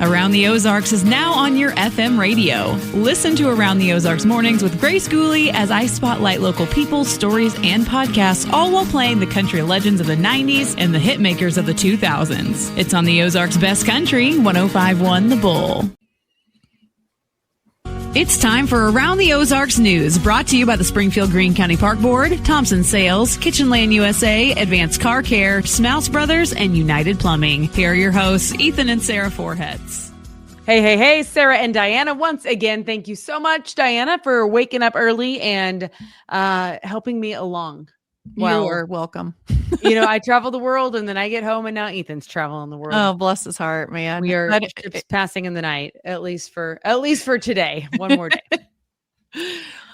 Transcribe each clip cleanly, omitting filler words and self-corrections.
Around the Ozarks is now on your FM radio. Listen to Around the Ozarks mornings with Grace Gooley as I spotlight local people, stories, and podcasts, all while playing the country legends of the 90s and the hit makers of the 2000s. It's on the Ozarks' best country, 105.1 The Bull. It's time for Around the Ozarks News, brought to you by the Springfield Greene County Park Board, Thompson Sales, Kitchen Land USA, Advanced Car Care, Smouse Brothers, and United Plumbing. Here are your hosts, Ethan and Sarah Foreheads. Hey, Sarah and Diana. Once again, thank you so much, Diana, for waking up early and helping me along. Well, you're welcome. I travel the world and then I get home and now Ethan's traveling the world. Oh, bless his heart, man. We are ships passing in the night, at least for today. One more day.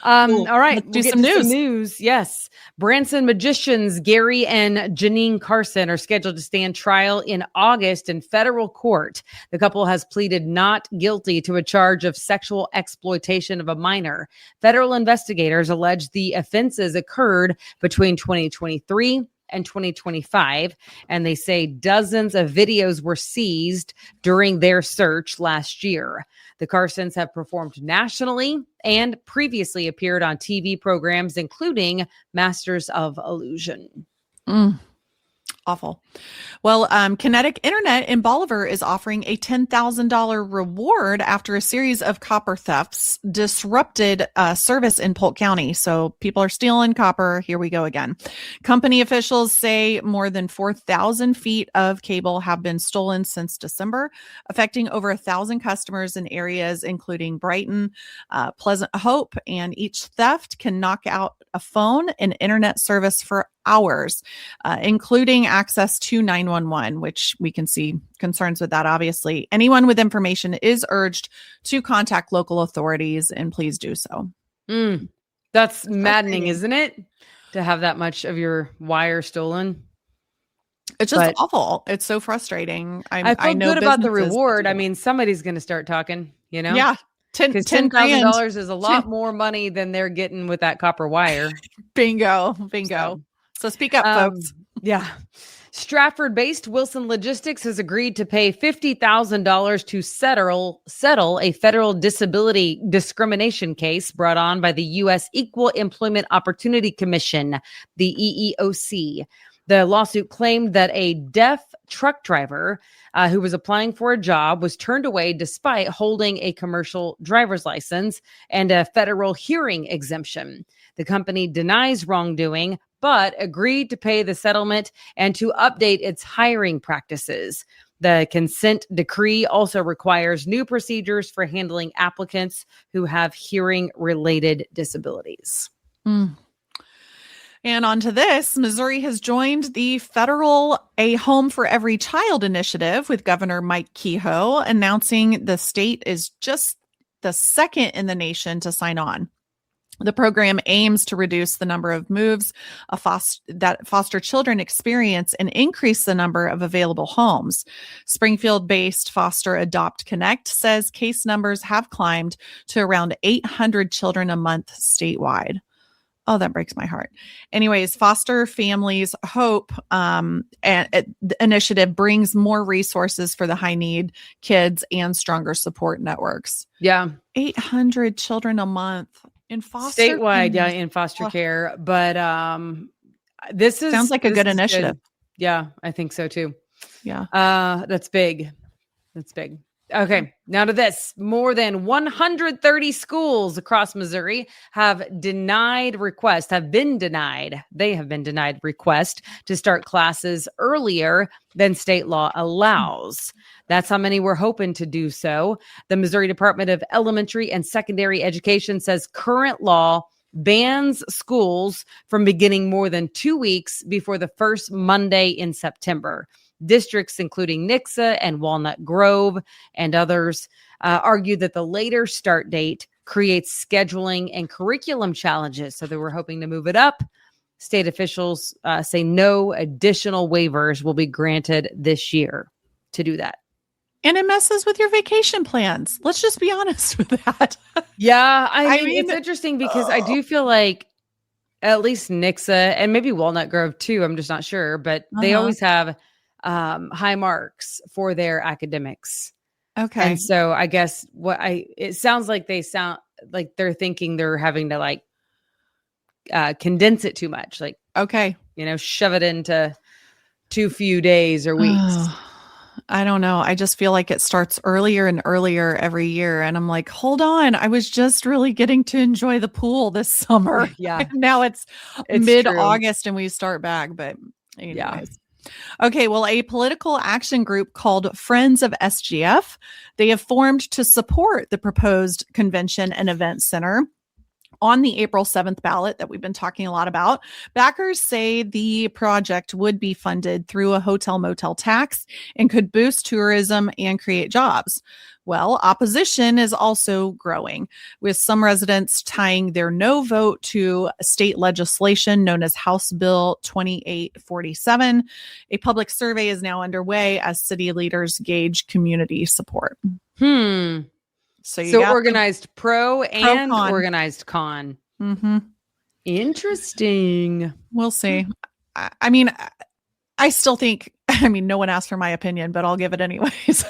All right. Let's do some news. Yes. Branson magicians Gary and Janine Carson are scheduled to stand trial in August in federal court. The couple has pleaded not guilty to a charge of sexual exploitation of a minor. Federal investigators allege the offenses occurred between 2023 and 2025, and they say dozens of videos were seized during their search last year. The Carsons have performed nationally and previously appeared on TV programs, including Masters of Illusion. Awful. Well, Kinetic Internet in Bolivar is offering a $10,000 reward after a series of copper thefts disrupted service in Polk County. So people are stealing copper. Here we go again. Company officials say more than 4,000 feet of cable have been stolen since December, affecting over 1,000 customers in areas including Brighton, Pleasant Hope, and each theft can knock out a phone and internet service for hours, including access to 911, which we can see concerns with that, obviously. Anyone with information is urged to contact local authorities, and please do so. That's maddening, isn't it? To have that much of your wire stolen. It's just awful. It's so frustrating. I feel good about the reward. I mean, somebody's going to start talking, Yeah. $10,000 is a lot more money than they're getting with that copper wire. Bingo. So speak up, folks. Yeah. Stratford-based Wilson Logistics has agreed to pay $50,000 to settle a federal disability discrimination case brought on by the U.S. Equal Employment Opportunity Commission, the EEOC. The lawsuit claimed that a deaf truck driver who was applying for a job was turned away despite holding a commercial driver's license and a federal hearing exemption. The company denies wrongdoing, but agreed to pay the settlement and to update its hiring practices. The consent decree also requires new procedures for handling applicants who have hearing-related disabilities. And on to this, Missouri has joined the federal A Home for Every Child initiative with Governor Mike Kehoe, announcing the state is just the second in the nation to sign on. The program aims to reduce the number of moves that foster children experience and increase the number of available homes. Springfield-based Foster Adopt Connect says case numbers have climbed to around 800 children a month statewide. Oh, that breaks my heart. Anyways, Foster Families Hope initiative brings more resources for the high need kids and stronger support networks. Yeah. 800 children a month in foster statewide, in foster care. But this sounds like a good initiative. Good. Yeah, I think so too. Yeah. That's big. Okay, now to this. More than 130 schools across Missouri have been denied request to start classes earlier than state law allows. That's how many were hoping to do so. The Missouri Department of Elementary and Secondary Education says current law bans schools from beginning more than 2 weeks before the first Monday in September. Districts including Nixa and Walnut Grove and others argue that the later start date creates scheduling and curriculum challenges. So they were hoping to move it up. State officials say no additional waivers will be granted this year to do that. And it messes with your vacation plans. Let's just be honest with that. Yeah, I mean, it's interesting because I do feel like at least Nixa and maybe Walnut Grove too, I'm just not sure, but they always have high marks for their academics. Okay. And so I guess it sounds like they're thinking they're having to like condense it too much, like, Okay. shove it into too few days or weeks. I don't know. I just feel like it starts earlier and earlier every year. And I'm like, hold on. I was just really getting to enjoy the pool this summer. Yeah. Now it's It's mid-August and we start back. But anyways. Yeah. Okay, well, a political action group called Friends of SGF, they have formed to support the proposed convention and event center on the April 7th ballot that we've been talking a lot about. Backers say the project would be funded through a hotel motel tax and could boost tourism and create jobs. Well, opposition is also growing, with some residents tying their no vote to state legislation known as House Bill 2847. A public survey is now underway as city leaders gauge community support. So organized pro and con. organized con. Mm-hmm. Interesting. We'll see. I mean, I still think, no one asked for my opinion, but I'll give it anyways.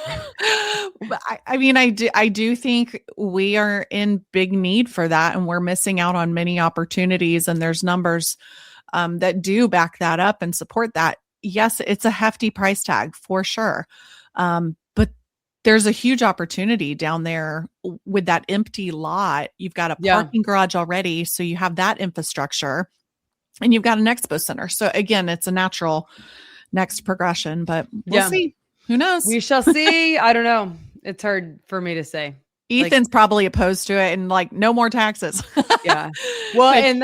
But I do think we are in big need for that, and we're missing out on many opportunities. And there's numbers that do back that up and support that. Yes, it's a hefty price tag for sure. But there's a huge opportunity down there with that empty lot. You've got a parking garage already, so you have that infrastructure, and you've got an expo center. So again, it's a natural next progression, but we'll see. Who knows? We shall see. I don't know. It's hard for me to say. Ethan's probably opposed to it and like, no more taxes. Yeah. Well, and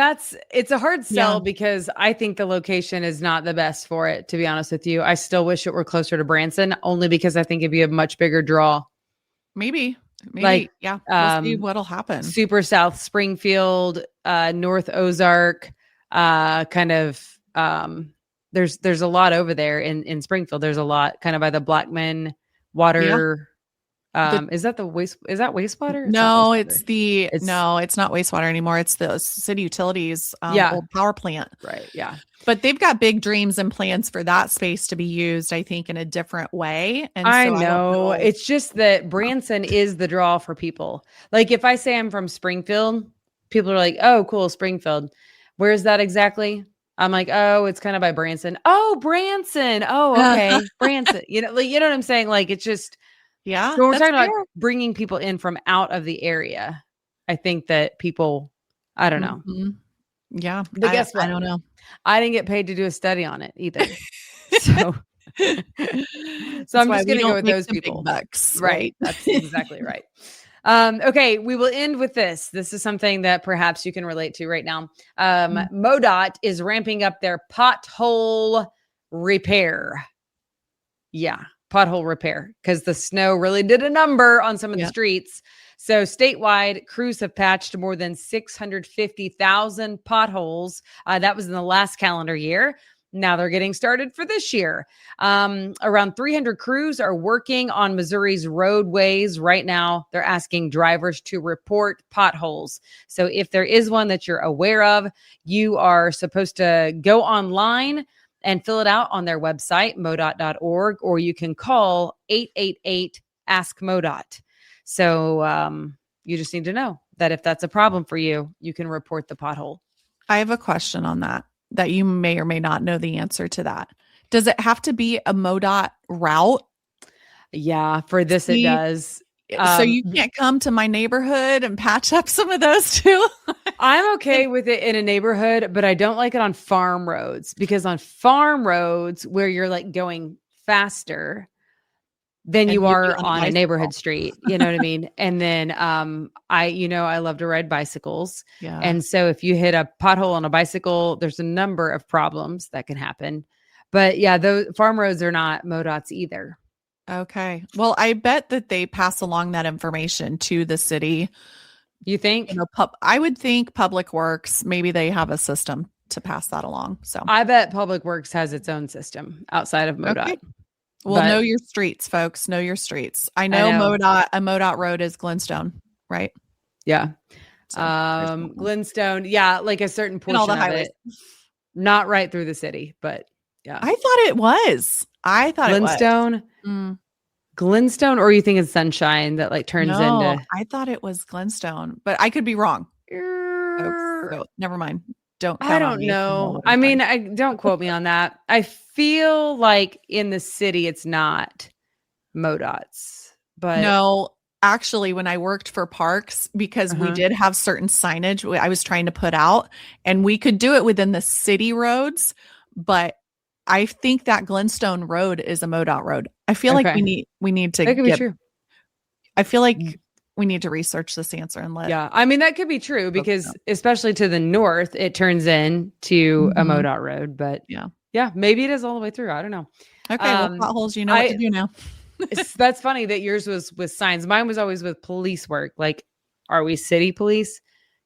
it's a hard sell because I think the location is not the best for it, to be honest with you. I still wish it were closer to Branson, only because I think it'd be a much bigger draw. Maybe. We'll see what'll happen. Super South Springfield, North Ozark, there's a lot over there in Springfield. There's a lot kind of by the Blackman water. Is that wastewater? No, it's not wastewater anymore. It's the city utilities old power plant. Right. Yeah. But they've got big dreams and plans for that space to be used, I think, in a different way. And I know. It's just that Branson is the draw for people. Like if I say I'm from Springfield, people are like, oh, cool, Springfield. Where's that exactly? I'm like, oh, it's kind of by Branson. Oh, Branson. Oh, okay. Branson. You know what I'm saying? Like, it's just, so we're talking about bringing people in from out of the area. I think that people, I don't know. Mm-hmm. Yeah. But guess what? I don't know. I didn't get paid to do a study on it either. So I'm just going to go with those people. Bucks, right. That's exactly right. Okay, we will end with this. This is something that perhaps you can relate to right now. MoDOT is ramping up their pothole repair. Yeah, pothole repair, because the snow really did a number on some of the streets. So statewide, crews have patched more than 650,000 potholes. That was in the last calendar year. Now they're getting started for this year. Around 300 crews are working on Missouri's roadways right now. They're asking drivers to report potholes. So if there is one that you're aware of, you are supposed to go online and fill it out on their website, modot.org, or you can call 888-ASK-MoDOT. So you just need to know that if that's a problem for you, you can report the pothole. I have a question on that you may or may not know the answer to that. Does it have to be a MoDOT route? Yeah, for this it does. So you can't come to my neighborhood and patch up some of those too? I'm okay with it in a neighborhood, but I don't like it on farm roads, because on farm roads where you're like going faster than you are on a neighborhood street, you know what I mean? And then I love to ride bicycles. Yeah. And so if you hit a pothole on a bicycle, there's a number of problems that can happen. But yeah, those farm roads are not MoDOT's either. Okay. Well, I bet that they pass along that information to the city. You think? I would think Public Works, maybe they have a system to pass that along. So I bet Public Works has its own system outside of MoDOT. Okay. Well, know your streets, folks. Know your streets. I know. A MoDOT road is Glenstone, right? Yeah. So, Glenstone. Yeah. Like a certain portion all the of highways. it. Not right through the city, but yeah. I thought it was. Glenstone. Glenstone, or you think it's sunshine that like turns No, into? I thought it was Glenstone, but I could be wrong. So never mind. Don't count I on don't me. know. I mean, I don't quote me on that. I feel like in the city it's not MoDOT's, but no, actually, when I worked for parks, because we did have certain signage I was trying to put out, and we could do it within the city roads, but I think that Glenstone Road is a MoDOT road. I feel like we need to that could be true. I feel like we need to research this answer and let. Yeah, I mean that could be true because especially to the north, it turns into a MoDOT road. But yeah, maybe it is all the way through. I don't know. Okay, well, potholes, you know what to do now. That's funny that yours was with signs. Mine was always with police work. Like, are we city police,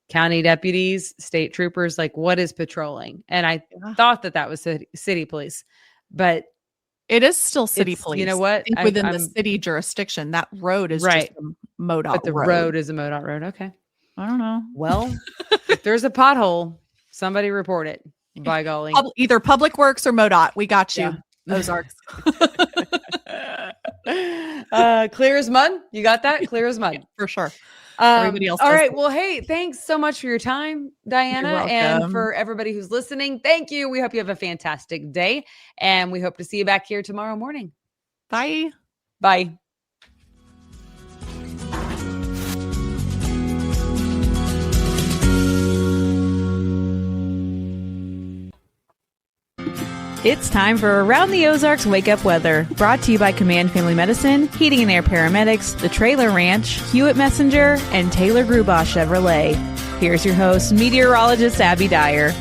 county deputies, state troopers? Like, what is patrolling? And I thought that was city police, but it is still city police. You know what? I think within the city jurisdiction, that road is just a MoDOT but the road is a MoDOT road. Okay. I don't know. Well, if there's a pothole, somebody report it. By golly. Either Public Works or MoDOT. We got you. Ozarks. Clear as mud. You got that? Clear as mud. For sure. Everybody else. All right. Well, hey, thanks so much for your time, Diana. And for everybody who's listening, thank you. We hope you have a fantastic day. And we hope to see you back here tomorrow morning. Bye. Bye. It's time for Around the Ozarks Wake Up Weather, brought to you by Command Family Medicine, Heating and Air Paramedics, The Trailer Ranch, Hewitt Messenger, and Taylor Grubaugh Chevrolet. Here's your host, meteorologist Abby Dyer.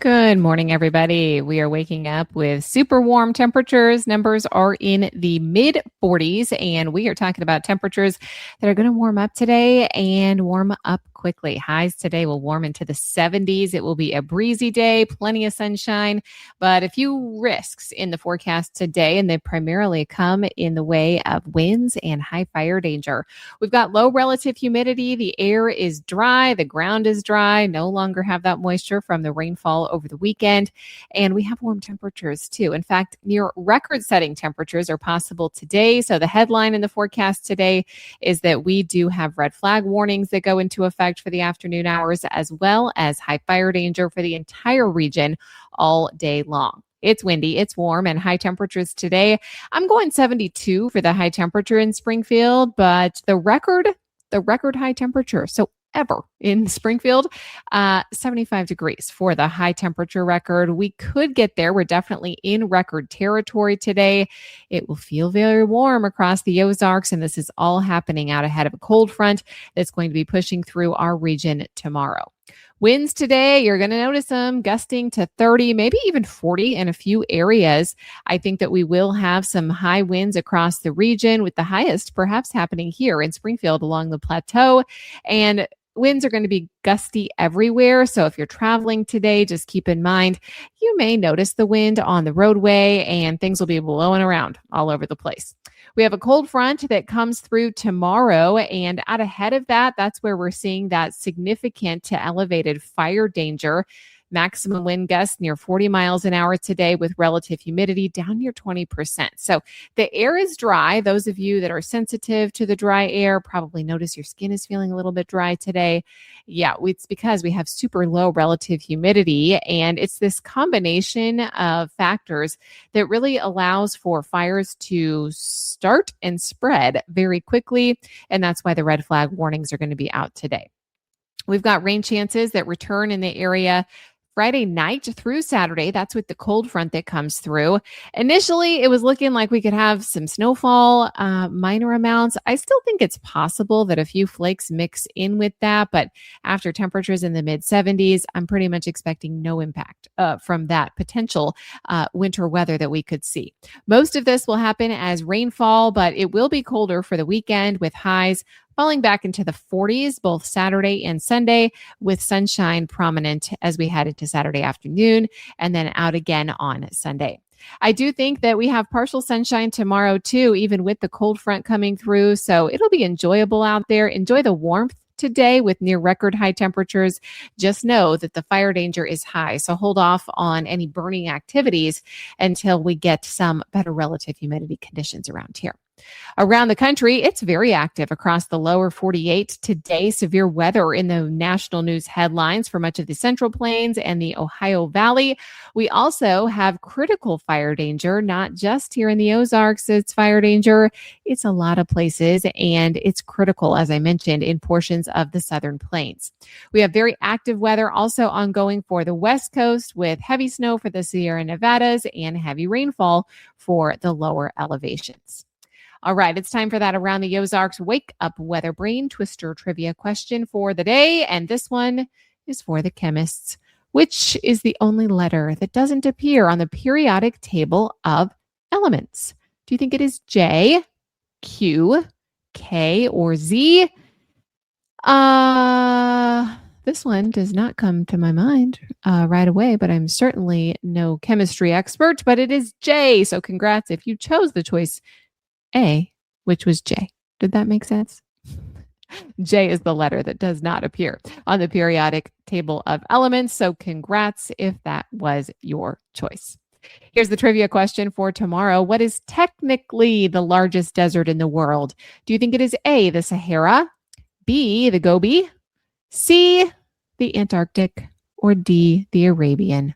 Good morning, everybody. We are waking up with super warm temperatures. Numbers are in the mid 40s, and we are talking about temperatures that are going to warm up today and warm up quickly. Highs today will warm into the 70s. It will be a breezy day, plenty of sunshine, but a few risks in the forecast today, and they primarily come in the way of winds and high fire danger. We've got low relative humidity. The air is dry. The ground is dry. No longer have that moisture from the rainfall over the weekend. And we have warm temperatures too. In fact, near record-setting temperatures are possible today. So the headline in the forecast today is that we do have red flag warnings that go into effect for the afternoon hours, as well as high fire danger for the entire region all day long. It's windy, it's warm, and high temperatures today. I'm going 72 for the high temperature in Springfield, but the record high temperature, so ever in Springfield, 75 degrees for the high temperature record. We could get there. We're definitely in record territory today. It will feel very warm across the Ozarks, and this is all happening out ahead of a cold front that's going to be pushing through our region tomorrow. Winds today, you're going to notice them gusting to 30, maybe even 40 in a few areas. I think that we will have some high winds across the region, with the highest perhaps happening here in Springfield along the plateau. And winds are going to be gusty everywhere. So if you're traveling today, just keep in mind, you may notice the wind on the roadway and things will be blowing around all over the place. We have a cold front that comes through tomorrow, and out ahead of that, that's where we're seeing that significant to elevated fire danger. Maximum wind gusts near 40 miles an hour today, with relative humidity down near 20%. So the air is dry. Those of you that are sensitive to the dry air probably notice your skin is feeling a little bit dry today. Yeah, it's because we have super low relative humidity, and it's this combination of factors that really allows for fires to start and spread very quickly, and that's why the red flag warnings are going to be out today. We've got rain chances that return in the area Friday night through Saturday. That's with the cold front that comes through. Initially, it was looking like we could have some snowfall, minor amounts. I still think it's possible that a few flakes mix in with that, but after temperatures in the mid 70s, I'm pretty much expecting no impact from that potential winter weather that we could see. Most of this will happen as rainfall, but it will be colder for the weekend, with highs falling back into the 40s both Saturday and Sunday, with sunshine prominent as we head into Saturday afternoon and then out again on Sunday. I do think that we have partial sunshine tomorrow too, even with the cold front coming through. So it'll be enjoyable out there. Enjoy the warmth today with near record high temperatures. Just know that the fire danger is high. So hold off on any burning activities until we get some better relative humidity conditions around here. Around the country, it's very active across the lower 48 today. Severe weather in the national news headlines for much of the Central Plains and the Ohio Valley. We also have critical fire danger, not just here in the Ozarks. It's fire danger. It's a lot of places, and it's critical, as I mentioned, in portions of the Southern Plains. We have very active weather also ongoing for the West Coast with heavy snow for the Sierra Nevadas and heavy rainfall for the lower elevations. All right, it's time for that Around the Ozarks Wake Up Weather Brain Twister trivia question for the day. And this one is for the chemists. Which is the only letter that doesn't appear on the periodic table of elements? Do you think it is J, Q, K, or Z? This one does not come to my mind right away, but I'm certainly no chemistry expert, but it is J. So congrats if you chose the choice A, which was J. Did that make sense? J is the letter that does not appear on the periodic table of elements. So congrats if that was your choice. Here's the trivia question for tomorrow. What is technically the largest desert in the world? Do you think it is A, the Sahara, B, the Gobi, C, the Antarctic, or D, the Arabian?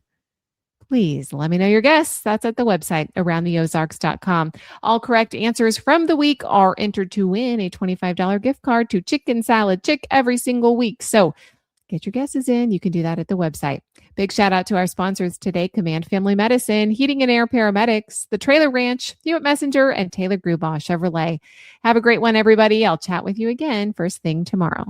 Please let me know your guess. That's at the website, aroundtheozarks.com. All correct answers from the week are entered to win a $25 gift card to Chicken Salad Chick every single week. So get your guesses in. You can do that at the website. Big shout out to our sponsors today, Command Family Medicine, Heating and Air Paramedics, The Trailer Ranch, Hewitt Messenger, and Taylor Grubaugh Chevrolet. Have a great one, everybody. I'll chat with you again first thing tomorrow.